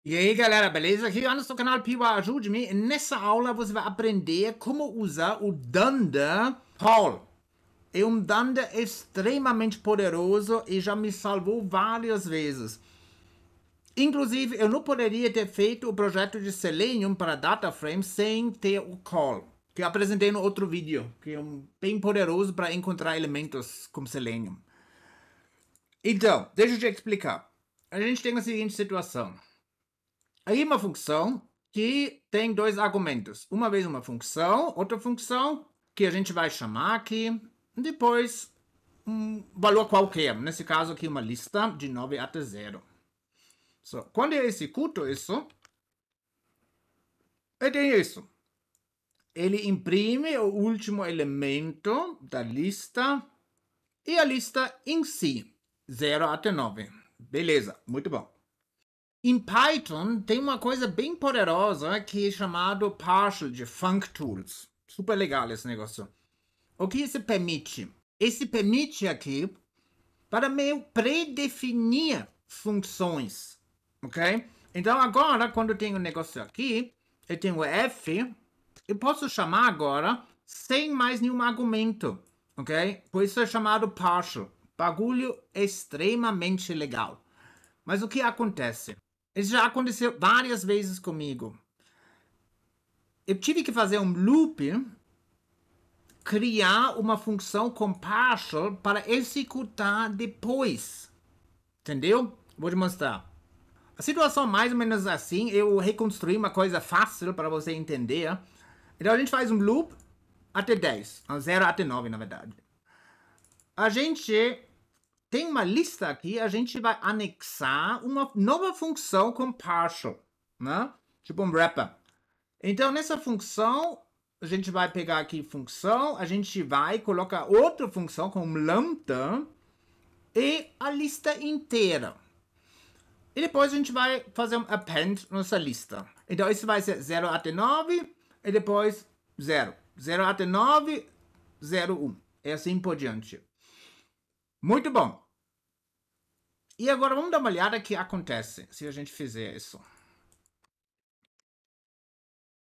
E aí galera, beleza? Aqui no seu canal Piwa Ajude-me. E nessa aula você vai aprender como usar o dunder Paul. É um dunder extremamente poderoso e já me salvou várias vezes. Inclusive, eu não poderia ter feito o projeto de Selenium para DataFrame sem ter o call, que eu apresentei no outro vídeo, que é bem poderoso para encontrar elementos como Selenium. Então, deixa eu te explicar. A gente tem a seguinte situação. Aí uma função que tem dois argumentos. Uma vez uma função, outra função que a gente vai chamar aqui, depois um valor qualquer. Nesse caso aqui uma lista de 9 até 0. So, quando eu executo isso, eu tenho isso. Ele imprime o último elemento da lista e a lista em si, 0 até 9. Beleza, muito bom. Em Python tem uma coisa bem poderosa que é chamado partial de functools. Super legal esse negócio. O que isso permite? Esse permite aqui para meio predefinir funções, ok? Então agora, quando eu tenho um negócio aqui, eu tenho f, eu posso chamar agora sem mais nenhum argumento, ok? Por isso é chamado partial. Bagulho extremamente legal. Mas o que acontece? Isso já aconteceu várias vezes comigo. Eu tive que fazer um loop, criar uma função com partial para executar depois. Entendeu? Vou te mostrar. A situação mais ou menos assim, eu reconstruí uma coisa fácil para você entender. Então a gente faz um loop até 10, 0 até 9 na verdade. A gente tem uma lista aqui, a gente vai anexar uma nova função com partial, né? Tipo um wrapper. Então, nessa função, a gente vai pegar aqui função, a gente vai colocar outra função como lambda e a lista inteira. E depois a gente vai fazer um append nessa lista. Então, isso vai ser 0 até 9 e depois 0. 0 até 9, 0, 1. E assim por diante. Muito bom. E agora vamos dar uma olhada o que acontece se a gente fizer isso.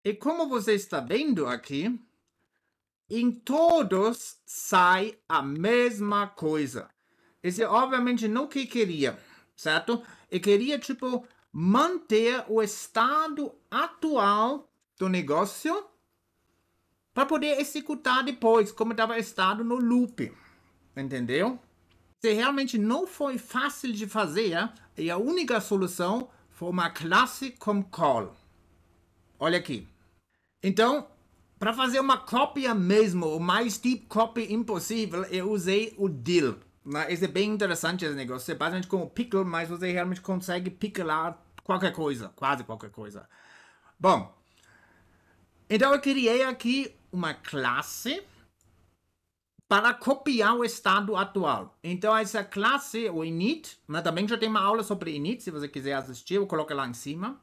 E como você está vendo aqui, em todos sai a mesma coisa. Esse obviamente não que queria, certo? Eu queria, tipo, manter o estado atual do negócio para poder executar depois, como estava estado no loop. Entendeu? Se realmente não foi fácil de fazer, e a única solução foi uma classe com call. Olha aqui. Então, para fazer uma cópia mesmo, o mais deep copy impossível, eu usei o dill. Esse é bem interessante esse negócio. É basicamente como pickle, mas você realmente consegue picklar qualquer coisa, quase qualquer coisa. Bom, então eu criei aqui uma classe para copiar o estado atual. Então essa classe, o init, também já tem uma aula sobre init, se você quiser assistir, eu coloco lá em cima.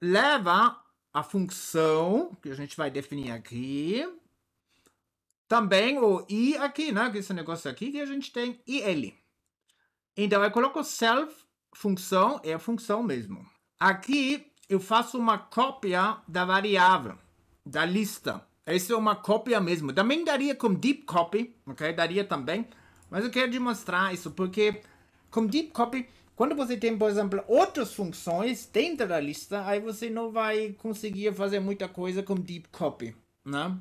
Leva a função, que a gente vai definir aqui. Também o i aqui, né? Esse negócio aqui que a gente tem il. Então eu coloco self, função, é a função mesmo. Aqui eu faço uma cópia da variável, da lista. Essa é uma cópia mesmo. Também daria com deep copy, ok? Daria também. Mas eu quero demonstrar isso porque com deep copy, quando você tem, por exemplo, outras funções dentro da lista, aí você não vai conseguir fazer muita coisa com deep copy, né?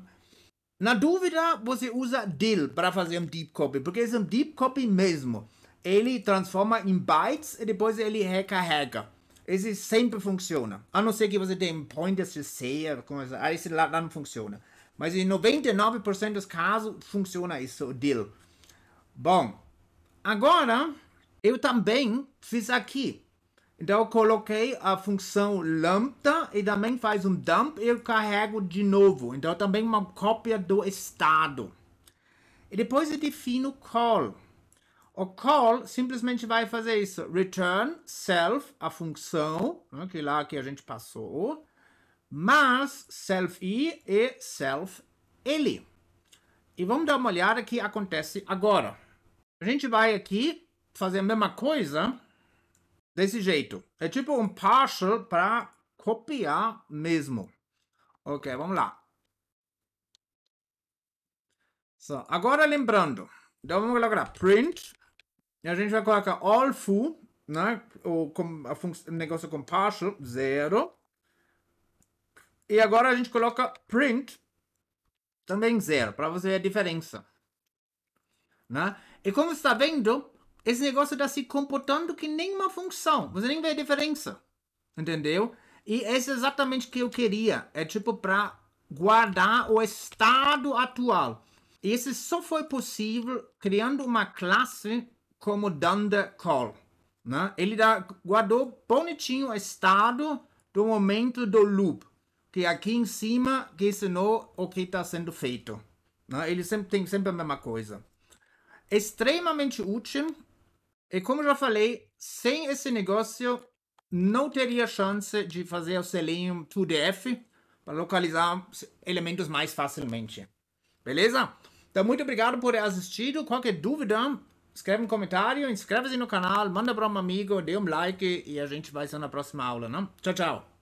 Na dúvida, você usa dill para fazer um deep copy, porque esse é um deep copy mesmo. Ele transforma em bytes e depois ele recarrega. Esse sempre funciona. A não ser que você tenha pointers de ceia, aí esse lá não funciona. Mas em 99% dos casos funciona isso, o dill. Bom, agora eu também fiz aqui. Então eu coloquei a função lambda e também faz um dump e eu carrego de novo. Então também uma cópia do estado. E depois eu defino call. O call simplesmente vai fazer isso. Return self, a função, que lá que a gente passou, mas self i e self ele. E vamos dar uma olhada o que acontece agora. A gente vai aqui fazer a mesma coisa Desse jeito. É tipo um partial para copiar mesmo. Ok, vamos lá. So, agora lembrando. Então vamos colocar print. E a gente vai colocar all foo, né? O negócio com partial, 0. E agora a gente coloca print, também 0, para você ver a diferença. Né? E como você está vendo, esse negócio está se comportando que nem uma função. Você nem vê a diferença. Entendeu? E esse é exatamente o que eu queria. É tipo para guardar o estado atual. E isso só foi possível criando uma classe como dunder call. Né? Ele guardou bonitinho o estado do momento do loop. Que aqui em cima que ensinou o que está sendo feito. Né? Ele tem sempre a mesma coisa. Extremamente útil. E como já falei, sem esse negócio não teria chance de fazer o selinho TODF para localizar elementos mais facilmente. Beleza? Então, muito obrigado por ter assistido. Qualquer dúvida, escreve um comentário, inscreve-se no canal, manda para um amigo, dê um like e a gente vai ser na próxima aula, né? Tchau, tchau.